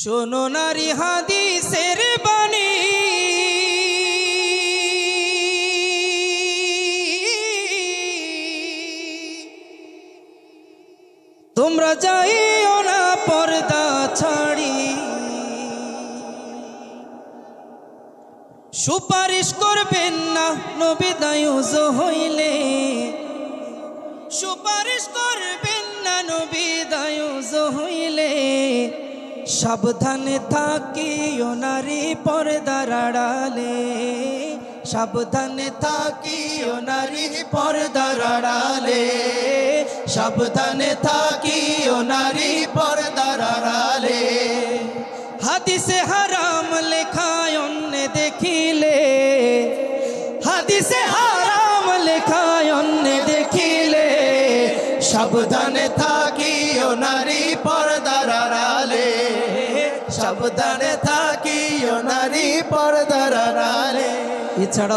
শোনো নারী হাদিসের বাণী, তোমরা যাইও না পর্দা ছাড়ি। সুপারিশ করবেন না নবী দায়ুজ হইলে, সুপারিশ করবেন না নবী দায়ুজ হইলে। সাবধানে থাকিও নারী পর্দার আড়ালে, সাবধানে থাকিও নারী পর্দার আড়ালে, সাবধানে থাকিও নারী পর্দার আড়ালে। হাদিসে হারাম লেখায় অন্য দেখিলে, হাদিসে হারাম লেখায় অন্য দেখিলে। সাবধানে থাকিও নারী পর্দার আড়ালে, সাবধানে থাকিও নারী পর্দার আড়ালে। এছাড়া